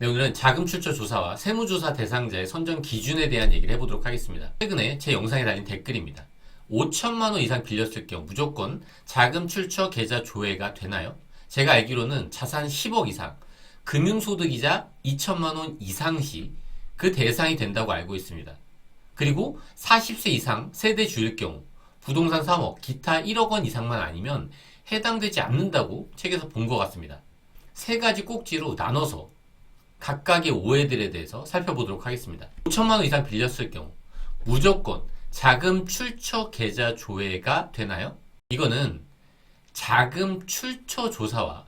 네, 오늘은 자금 출처 조사와 세무조사 대상자의 선정 기준에 대한 얘기를 해보도록 하겠습니다. 최근에 제 영상에 달린 댓글입니다. 5천만 원 이상 빌렸을 경우 무조건 자금 출처 계좌 조회가 되나요? 제가 알기로는 자산 10억 이상, 금융소득이자 2천만 원 이상 시 그 대상이 된다고 알고 있습니다. 그리고 40세 이상 세대주일 경우 부동산 3억, 기타 1억 원 이상만 아니면 해당되지 않는다고 책에서 본 것 같습니다. 세 가지 꼭지로 나눠서 각각의 오해들에 대해서 살펴보도록 하겠습니다. 5천만 원 이상 빌렸을 경우 무조건 자금 출처 계좌 조회가 되나요? 이거는 자금 출처 조사와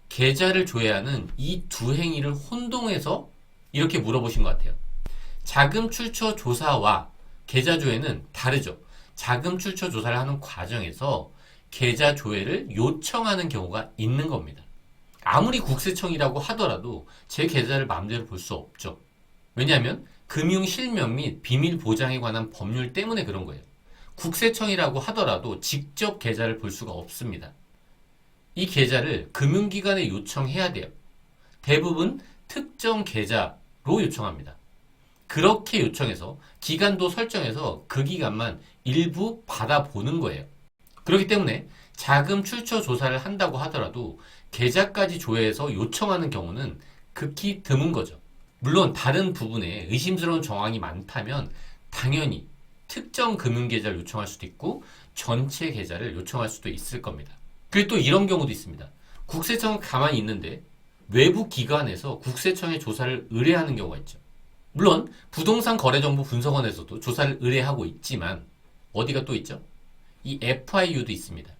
계좌를 조회하는 이 두 행위를 혼동해서 이렇게 물어보신 것 같아요. 자금 출처 조사와 계좌 조회는 다르죠. 자금 출처 조사를 하는 과정에서 계좌 조회를 요청하는 경우가 있는 겁니다. 아무리 국세청이라고 하더라도 제 계좌를 마음대로 볼 수 없죠. 왜냐하면 금융실명 및 비밀 보장에 관한 법률 때문에 그런 거예요. 국세청이라고 하더라도 직접 계좌를 볼 수가 없습니다. 이 계좌를 금융기관에 요청해야 돼요. 대부분 특정 계좌로 요청합니다. 그렇게 요청해서 기간도 설정해서 그 기간만 일부 받아보는 거예요. 그렇기 때문에 자금 출처 조사를 한다고 하더라도 계좌까지 조회해서 요청하는 경우는 극히 드문 거죠. 물론 다른 부분에 의심스러운 정황이 많다면 당연히 특정 금융계좌를 요청할 수도 있고 전체 계좌를 요청할 수도 있을 겁니다. 그리고 또 이런 경우도 있습니다. 국세청은 가만히 있는데 외부 기관에서 국세청에 조사를 의뢰하는 경우가 있죠. 물론 부동산 거래정보 분석원에서도 조사를 의뢰하고 있지만 어디가 또 있죠? 이 FIU도 있습니다.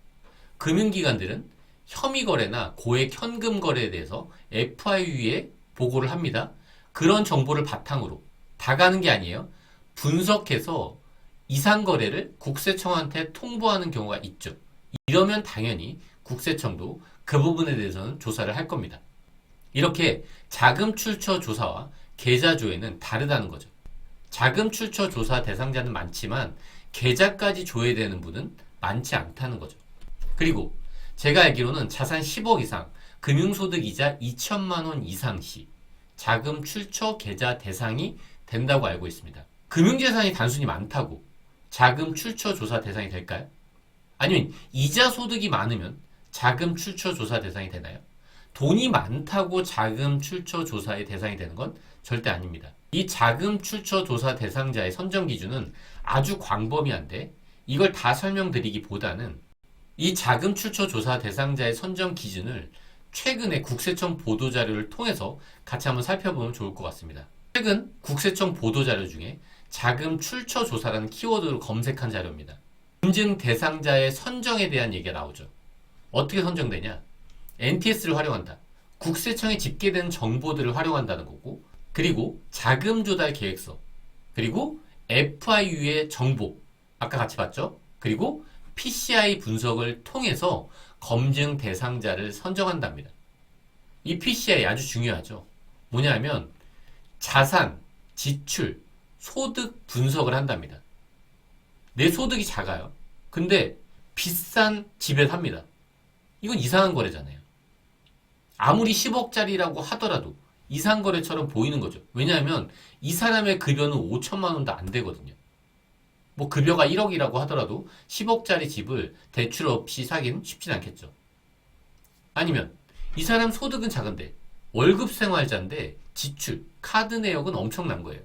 금융기관들은 혐의 거래나 고액 현금 거래에 대해서 FIU에 보고를 합니다. 그런 정보를 바탕으로 다 가는 게 아니에요. 분석해서 이상 거래를 국세청한테 통보하는 경우가 있죠. 이러면 당연히 국세청도 그 부분에 대해서는 조사를 할 겁니다. 이렇게 자금 출처 조사와 계좌 조회는 다르다는 거죠. 자금 출처 조사 대상자는 많지만 계좌까지 조회되는 분은 많지 않다는 거죠. 그리고 제가 알기로는 자산 10억 이상, 금융소득이자 2천만 원 이상 시 자금 출처 계좌 대상이 된다고 알고 있습니다. 금융재산이 단순히 많다고 자금 출처 조사 대상이 될까요? 아니면 이자 소득이 많으면 자금 출처 조사 대상이 되나요? 돈이 많다고 자금 출처 조사의 대상이 되는 건 절대 아닙니다. 이 자금 출처 조사 대상자의 선정 기준은 아주 광범위한데 이걸 다 설명드리기보다는 이 자금 출처 조사 대상자의 선정 기준을 최근에 국세청 보도자료를 통해서 같이 한번 살펴보면 좋을 것 같습니다. 최근 국세청 보도자료 중에 자금 출처 조사라는 키워드로 검색한 자료입니다. 검증 대상자의 선정에 대한 얘기가 나오죠. 어떻게 선정되냐? NTS를 활용한다. 국세청에 집계된 정보들을 활용한다는 거고, 그리고 자금 조달 계획서, 그리고 FIU의 정보, 아까 같이 봤죠? 그리고 PCI 분석을 통해서 검증 대상자를 선정한답니다. 이 PCI 아주 중요하죠. 뭐냐면 자산, 지출, 소득 분석을 한답니다. 내 소득이 작아요. 근데 비싼 집에 삽니다. 이건 이상한 거래잖아요. 아무리 10억짜리라고 하더라도 이상한 거래처럼 보이는 거죠. 왜냐하면 이 사람의 급여는 5천만 원도 안 되거든요. 뭐 급여가 1억이라고 하더라도 10억짜리 집을 대출 없이 사기는 쉽진 않겠죠. 아니면 이 사람 소득은 작은데 월급 생활자인데 지출, 카드 내역은 엄청난 거예요.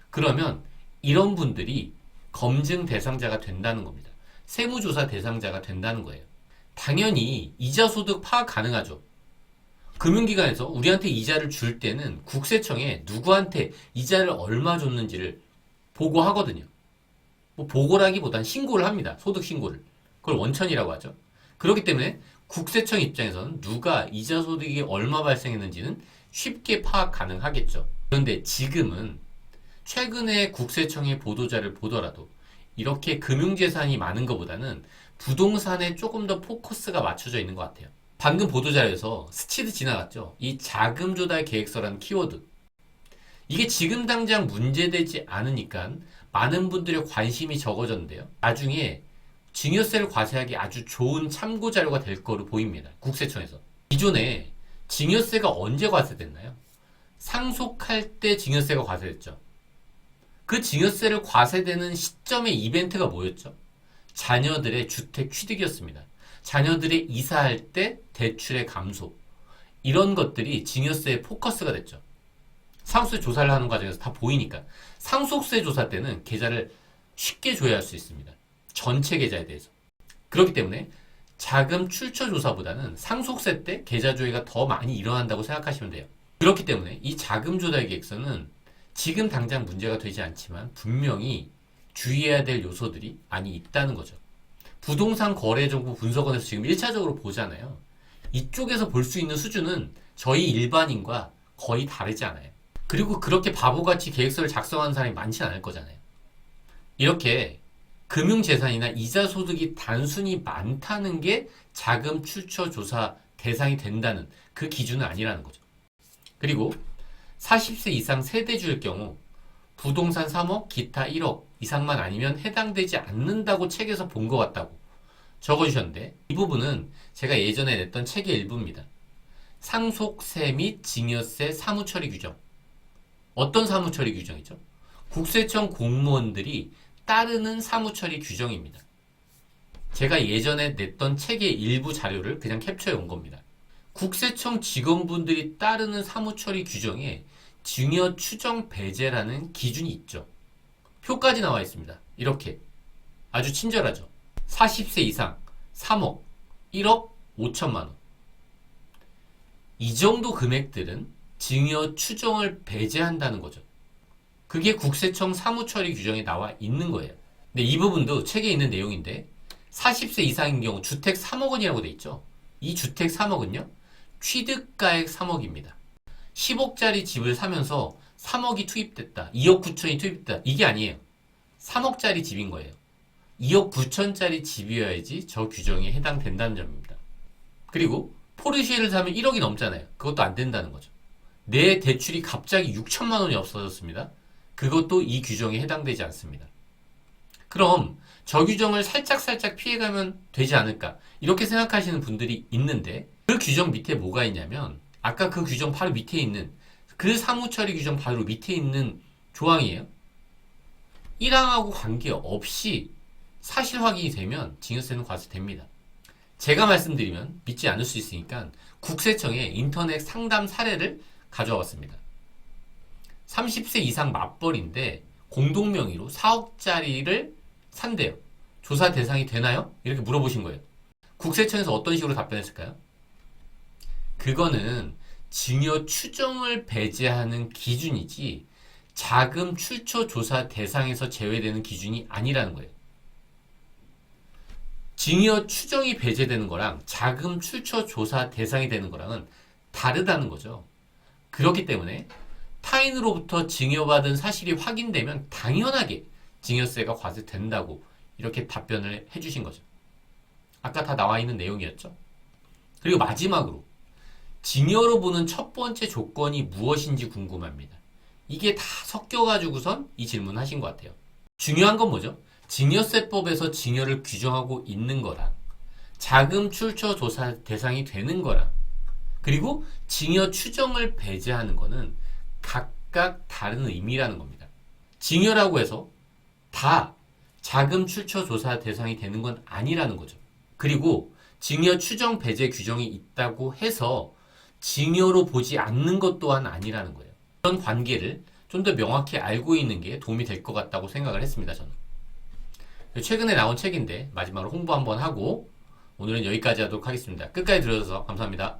그러면 이런 분들이 검증 대상자가 된다는 겁니다. 세무조사 대상자가 된다는 거예요. 당연히 이자 소득 파악 가능하죠. 금융기관에서 우리한테 이자를 줄 때는 국세청에 누구한테 이자를 얼마 줬는지를 보고하거든요. 뭐 보고라기보단 신고를 합니다. 소득 신고를. 그걸 원천이라고 하죠. 그렇기 때문에 국세청 입장에서는 누가 이자 소득이 얼마 발생했는지는 쉽게 파악 가능하겠죠. 그런데 지금은 최근에 국세청의 보도자를 보더라도 이렇게 금융재산이 많은 것보다는 부동산에 조금 더 포커스가 맞춰져 있는 것 같아요. 방금 보도자료에서 스치듯 지나갔죠. 이 자금 조달 계획서라는 키워드. 이게 지금 당장 문제되지 않으니까 많은 분들의 관심이 적어졌는데요. 나중에 증여세를 과세하기 아주 좋은 참고 자료가 될 거로 보입니다. 국세청에서. 기존에 증여세가 언제 과세됐나요? 상속할 때 증여세가 과세됐죠. 그 증여세를 과세되는 시점의 이벤트가 뭐였죠? 자녀들의 주택 취득이었습니다. 자녀들이 이사할 때 대출의 감소, 이런 것들이 증여세의 포커스가 됐죠. 상속세 조사를 하는 과정에서 다 보이니까. 상속세 조사 때는 계좌를 쉽게 조회할 수 있습니다. 전체 계좌에 대해서. 그렇기 때문에 자금 출처 조사보다는 상속세 때 계좌 조회가 더 많이 일어난다고 생각하시면 돼요. 그렇기 때문에 이 자금 조달 계획서는 지금 당장 문제가 되지 않지만 분명히 주의해야 될 요소들이 많이 있다는 거죠. 부동산 거래정보 분석원에서 지금 1차적으로 보잖아요. 이쪽에서 볼 수 있는 수준은 저희 일반인과 거의 다르지 않아요. 그리고 그렇게 바보같이 계획서를 작성하는 사람이 많지 않을 거잖아요. 이렇게 금융재산이나 이자 소득이 단순히 많다는 게 자금 출처 조사 대상이 된다는 그 기준은 아니라는 거죠. 그리고 40세 이상 세대주일 경우 부동산 3억, 기타 1억 이상만 아니면 해당되지 않는다고 책에서 본 것 같다고 적어주셨는데, 이 부분은 제가 예전에 냈던 책의 일부입니다. 상속세 및 증여세 사무처리 규정. 어떤 사무처리 규정이죠? 국세청 공무원들이 따르는 사무처리 규정입니다. 제가 예전에 냈던 책의 일부 자료를 그냥 캡처해 온 겁니다. 국세청 직원분들이 따르는 사무처리 규정에 증여 추정 배제라는 기준이 있죠. 표까지 나와 있습니다. 이렇게 아주 친절하죠. 40세 이상 3억, 1억 5천만 원. 이 정도 금액들은 증여 추정을 배제한다는 거죠. 그게 국세청 사무처리 규정에 나와 있는 거예요. 근데 이 부분도 책에 있는 내용인데 40세 이상인 경우 주택 3억 원이라고 돼 있죠. 이 주택 3억은요. 취득가액 3억입니다. 10억짜리 집을 사면서 3억이 투입됐다. 2억 9천이 투입됐다. 이게 아니에요. 3억짜리 집인 거예요. 2억 9천짜리 집이어야지 저 규정에 해당된다는 점입니다. 그리고 포르쉐를 사면 1억이 넘잖아요. 그것도 안 된다는 거죠. 내 대출이 갑자기 6천만 원이 없어졌습니다. 그것도 이 규정에 해당되지 않습니다. 그럼 저 규정을 살짝 피해가면 되지 않을까? 이렇게 생각하시는 분들이 있는데, 그 규정 밑에 뭐가 있냐면 아까 그 규정 바로 밑에 있는 그 사무처리 규정 바로 밑에 있는 조항이에요. 1항하고 관계없이 사실 확인이 되면 증여세는 과세됩니다. 제가 말씀드리면 믿지 않을 수 있으니까 국세청의 인터넷 상담 사례를 가져와 봤습니다. 30세 이상 맞벌인데 공동명의로 4억짜리를 산대요. 조사 대상이 되나요? 이렇게 물어보신 거예요. 국세청에서 어떤 식으로 답변했을까요? 그거는 증여 추정을 배제하는 기준이지 자금 출처 조사 대상에서 제외되는 기준이 아니라는 거예요. 증여 추정이 배제되는 거랑 자금 출처 조사 대상이 되는 거랑은 다르다는 거죠. 그렇기 때문에 타인으로부터 증여받은 사실이 확인되면 당연하게 증여세가 과세된다고 이렇게 답변을 해주신 거죠. 아까 다 나와 있는 내용이었죠. 그리고 마지막으로 증여로 보는 첫 번째 조건이 무엇인지 궁금합니다. 이게 다 섞여가지고선 이 질문을 하신 것 같아요. 중요한 건 뭐죠? 증여세법에서 증여를 규정하고 있는 거랑 자금 출처 조사 대상이 되는 거랑 그리고 증여 추정을 배제하는 거는 각각 다른 의미라는 겁니다. 증여라고 해서 다 자금 출처 조사 대상이 되는 건 아니라는 거죠. 그리고 증여 추정 배제 규정이 있다고 해서 증여로 보지 않는 것 또한 아니라는 거예요. 그런 관계를 좀 더 명확히 알고 있는 게 도움이 될 것 같다고 생각을 했습니다, 저는. 최근에 나온 책인데 마지막으로 홍보 한번 하고 오늘은 여기까지 하도록 하겠습니다. 끝까지 들어주셔서 감사합니다.